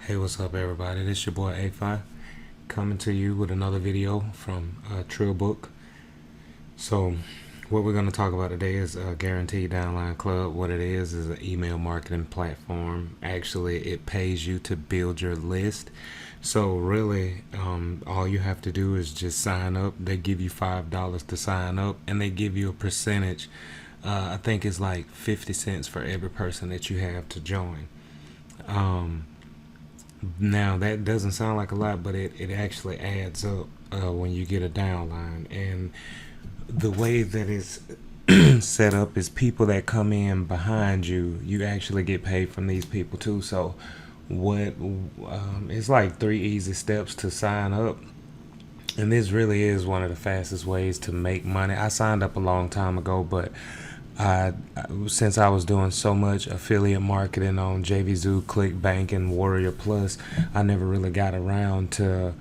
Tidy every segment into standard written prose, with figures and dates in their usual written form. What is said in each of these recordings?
Hey, what's up, everybody? This your boy A5 coming to you with another video from Trill Book. So, what we're going to talk about today is Guaranteed Downline Club. What it is an email marketing platform. Actually, it pays you to build your list. So, really, all you have to do is just sign up. They give you $5 to sign up, and they give you a percentage. I think it's like 50 cents for every person that you have to join. Now that doesn't sound like a lot, but it actually adds up when you get a downline. And the way that it's set up is people that come in behind you, you actually get paid from these people too. So what it's like 3 easy steps to sign up. And this really is one of the fastest ways to make money. I signed up a long time ago, but since I was doing so much affiliate marketing on JVZoo, ClickBank, and Warrior Plus, I never really got around to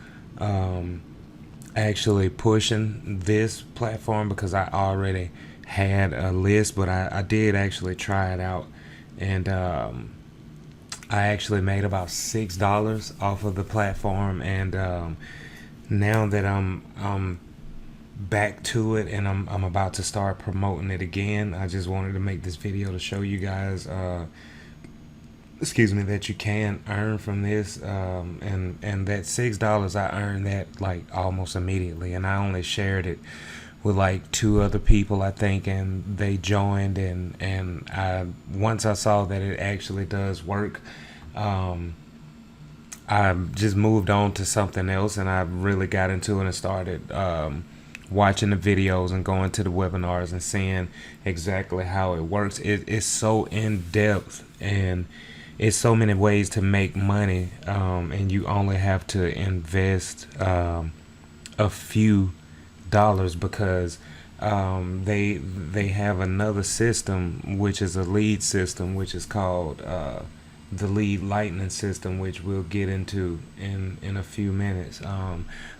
actually pushing this platform because I already had a list. But I did actually try it out, and I actually made about $6 off of the platform. And now that I'm back to it and I'm about to start promoting it again, I just wanted to make this video to show you guys that you can earn from this, and that $6 I earned that like almost immediately, and I only shared it with like 2 other people, I think, and they joined, and I once I saw that it actually does work, I just moved on to something else, and I really got into it and started watching the videos and going to the webinars and seeing exactly how it works. It's so in depth, and it's so many ways to make money, and you only have to invest a few dollars, because they have another system, which is a lead system, which is called the lead lightning system, which we'll get into in a few minutes.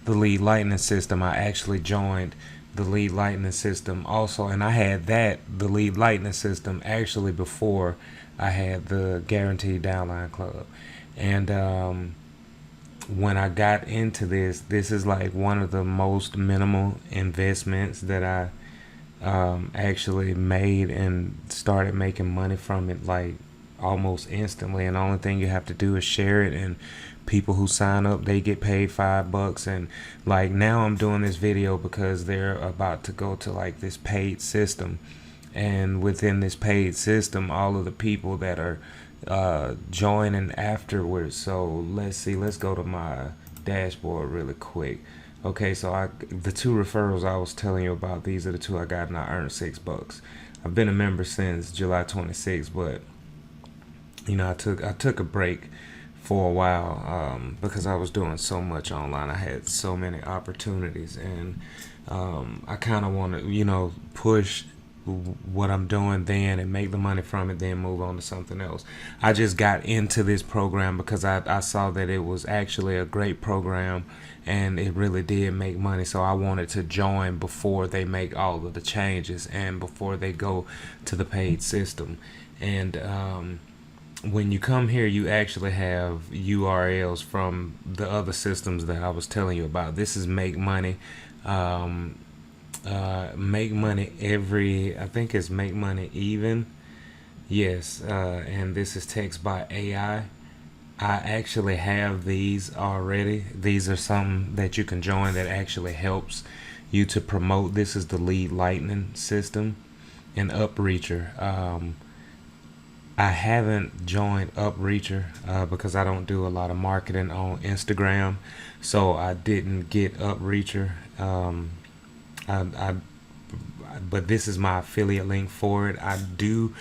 The lead lightning system, I actually joined the lead lightning system also, and I had the lead lightning system actually before I had the Guaranteed Downline Club. And when I got into this is like one of the most minimal investments that I actually made, and started making money from it like almost instantly. And the only thing you have to do is share it, and people who sign up, they get paid $5. And like now I'm doing this video because they're about to go to like this paid system, and within this paid system, all of the people that are joining afterwards. So let's go to my dashboard really quick. Okay, so the 2 referrals I was telling you about, these are the 2 I got, and I earned $6. I've been a member since July 26th, but you know, I took a break for a while because I was doing so much online. I had so many opportunities, and I kind of want to, you know, push what I'm doing then and make the money from it, then move on to something else. I just got into this program because I saw that it was actually a great program, and it really did make money. So I wanted to join before they make all of the changes and before they go to the paid system. And when you come here, you actually have URLs from the other systems that I was telling you about. This is make money. Make money every, I think it's make money even. Yes, and this is text by AI. I actually have these already. These are some that you can join that actually helps you to promote. This is the lead lightning system and UpReacher. I haven't joined UpReacher because I don't do a lot of marketing on Instagram, so I didn't get UpReacher. But this is my affiliate link for it. I do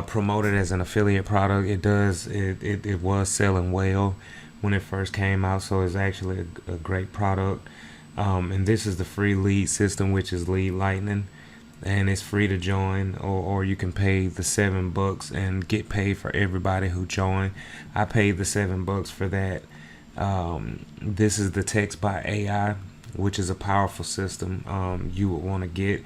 promote it as an affiliate product. It was selling well when it first came out, so it's actually a great product. And this is the free lead system, which is Lead Lightning, and it's free to join, or you can pay the $7 and get paid for everybody who join. I paid the $7 for that. This is the text by AI, which is a powerful system you would want to get,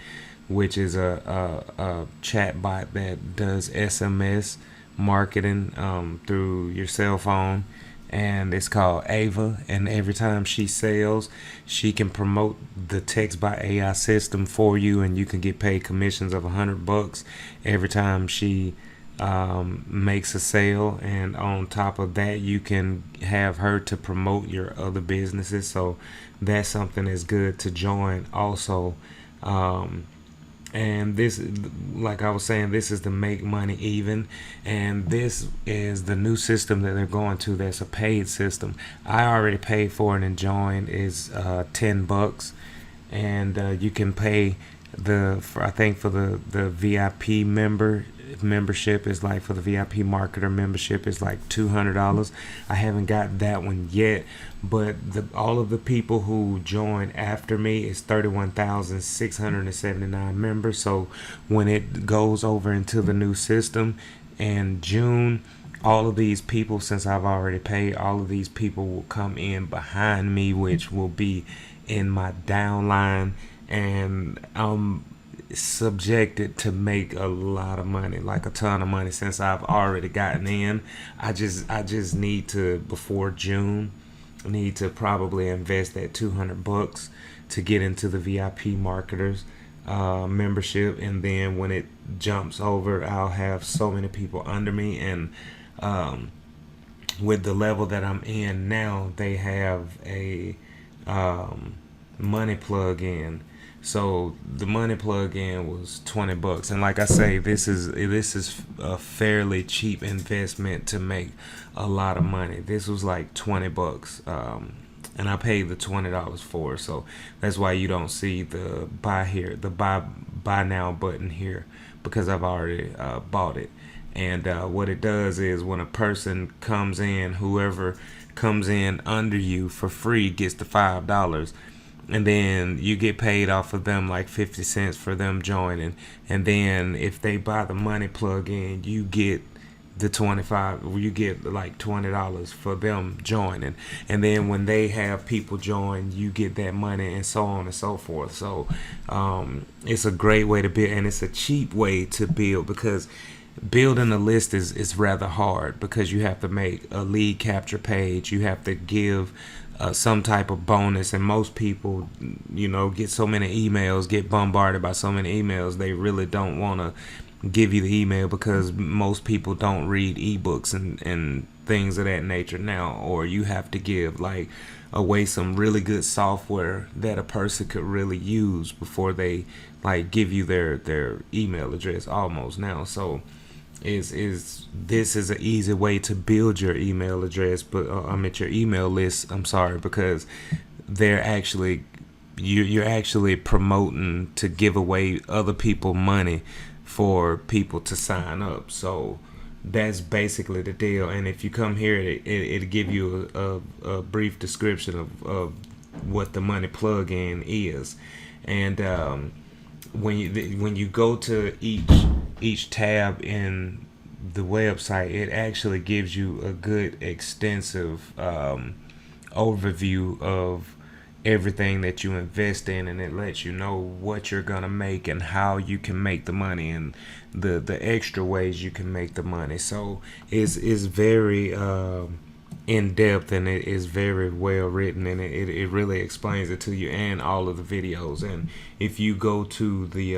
which is a chat bot that does SMS marketing through your cell phone, and it's called Ava. And every time she sells, she can promote the text by AI system for you, and you can get paid commissions of $100 every time she makes a sale. And on top of that, you can have her to promote your other businesses. So that's something that's good to join also. And this, like I was saying, this is the Make Money Even, and this is the new system that they're going to. That's a paid system. I already paid for it and joined. Is $10, and you can pay I think for the VIP membership is like, for the VIP marketer membership is like $200. I haven't got that one yet, but all of the people who joined after me is 31,679 members. So when it goes over into the new system in June, all of these people, since I've already paid, all of these people will come in behind me, which will be in my downline, and I'm subjected to make a lot of money, like a ton of money, since I've already gotten in. I just need to, before June, need to probably invest that $200 to get into the VIP marketers membership, and then when it jumps over, I'll have so many people under me. And with the level that I'm in now, they have a money plug-in. So the money plug-in was $20, and like I say, this is a fairly cheap investment to make a lot of money. This was like $20, and I paid the $20 for it. So that's why you don't see the buy now button here, because I've already bought it. And what it does is, when a person comes in, whoever comes in under you for free gets the $5, and then you get paid off of them like 50 cents for them joining. And then if they buy the money plug-in, you get the 25, you get like $20 for them joining. And then when they have people join, you get that money, and so on and so forth. So it's a great way to build, and it's a cheap way to build, because building a list is rather hard, because you have to make a lead capture page, you have to give some type of bonus, and most people, get so many emails, get bombarded by so many emails, they really don't want to give you the email, because most people don't read ebooks and things of that nature now. Or you have to give like away some really good software that a person could really use before they like give you their email address almost now. So this is an easy way to build your email address, but your email list. I'm sorry, because they're actually you're actually promoting to give away other people money for people to sign up. So that's basically the deal. And if you come here, it'll give you a brief description of what the money plug-in is. And when you go to each tab in the website, it actually gives you a good extensive overview of everything that you invest in, and it lets you know what you're gonna make and how you can make the money, and the extra ways you can make the money. So it's very in depth, and it is very well written, and it really explains it to you, and all of the videos. And if you go to the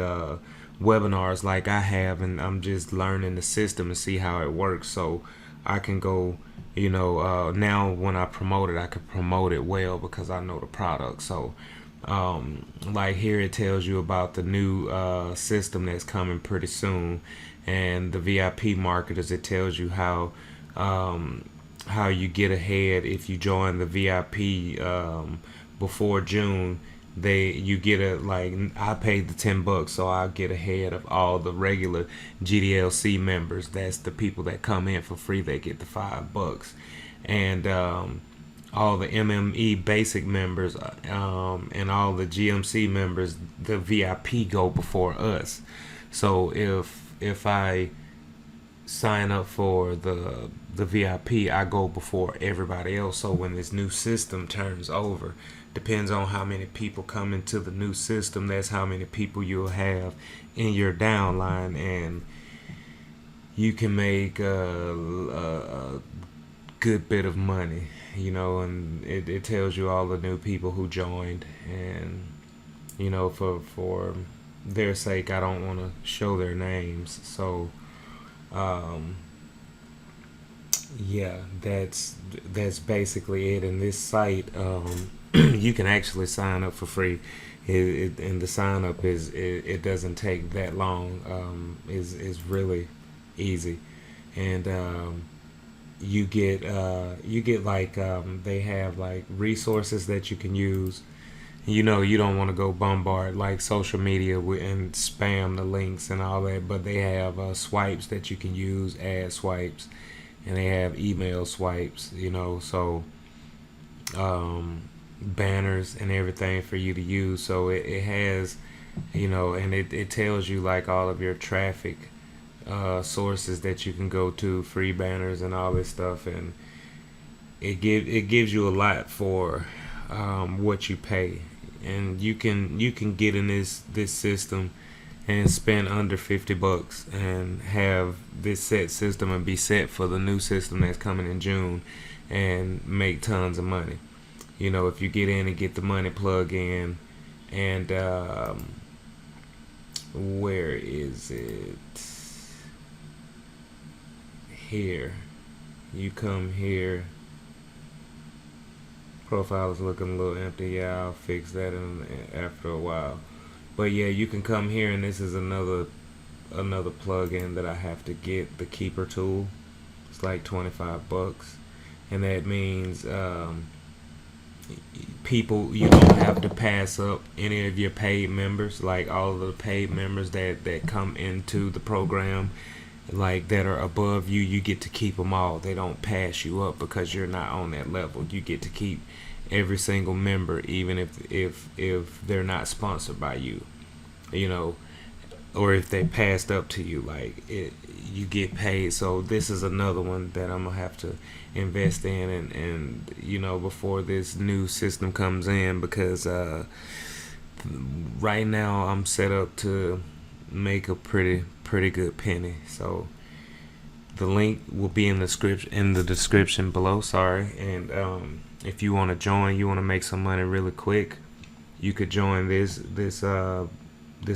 webinars like I have, and I'm just learning the system and see how it works, so I can go, now when I promote it, I can promote it well because I know the product. So like here it tells you about the new system that's coming pretty soon, and the VIP marketers, it tells you how you get ahead if you join the VIP before June. You get I paid the $10, so I'll get ahead of all the regular GDLC members. That's the people that come in for free. They get the $5, and all the MME basic members and all the GMC members, the VIP go before us. So if I sign up for the VIP, I go before everybody else. So when this new system turns over, depends on how many people come into the new system, that's how many people you'll have in your downline, and you can make good bit of money, and it tells you all the new people who joined, and for their sake, I don't want to show their names. So, um, yeah, that's basically it. And this site, you can actually sign up for free. And the sign up it doesn't take that long. Is really easy, and you get like they have like resources that you can use. You don't want to go bombard like social media and spam the links and all that, but they have swipes that you can use, ad swipes, and they have email swipes, so banners and everything for you to use. So it has, and it tells you like all of your traffic sources that you can go to, free banners and all this stuff, and it gives you a lot for what you pay. And you can get in this system and spend under $50 and have this set system and be set for the new system that's coming in June and make tons of money. If you get in and get the money plug in, and where is it? Here. You come here. Profile is looking a little empty. Yeah, I'll fix that after a while. But yeah, you can come here, and this is another plugin that I have to get, the Keeper tool. It's like $25, and that means people, you don't have to pass up any of your paid members. Like all of the paid members that come into the program, like that are above you, you get to keep them all. They don't pass you up because you're not on that level. You get to keep every single member, even if they're not sponsored by you, or if they passed up to you, like you get paid. So this is another one that I'm gonna have to invest in, and before this new system comes in, because right now I'm set up to make a pretty good penny. So the link will be in the description below. Sorry. And if you want to join, you want to make some money really quick, you could join this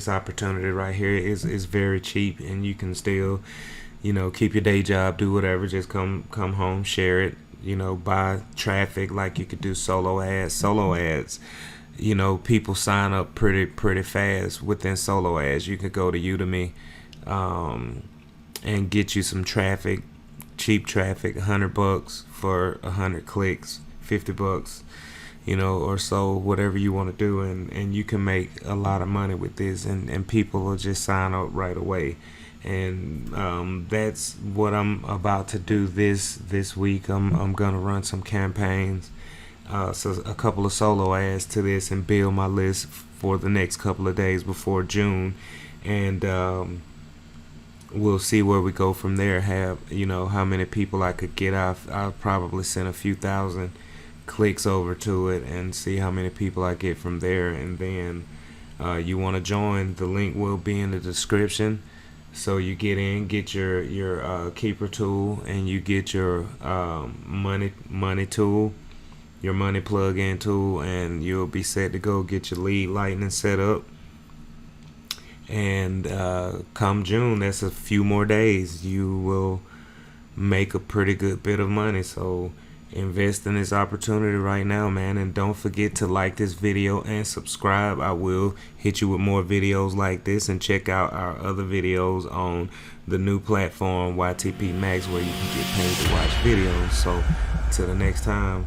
opportunity right here. Is very cheap, and you can still keep your day job, do whatever, just come home, share it, buy traffic. Like you could do solo ads. People sign up pretty fast within solo ads. You could go to Udemy and get you some traffic, cheap traffic, $100 for 100 clicks, $50, or so, whatever you want to do, and you can make a lot of money with this, and people will just sign up right away. And that's what I'm about to do this week. I'm gonna run some campaigns, so a couple of solo ads to this, and build my list for the next couple of days before June, and we'll see where we go from there. Have how many people I could get. I'll probably send a few thousand clicks over to it and see how many people I get from there. And then you want to join, the link will be in the description. So you get in, get your Keeper tool, and you get your money tool, your money plug-in tool, and you'll be set to go. Get your lead lightning set up, and come June, that's a few more days, you will make a pretty good bit of money. So invest in this opportunity right now, man, and don't forget to like this video and subscribe. I will hit you with more videos like this, and check out our other videos on the new platform YTP Max, where you can get paid to watch videos. So till the next time.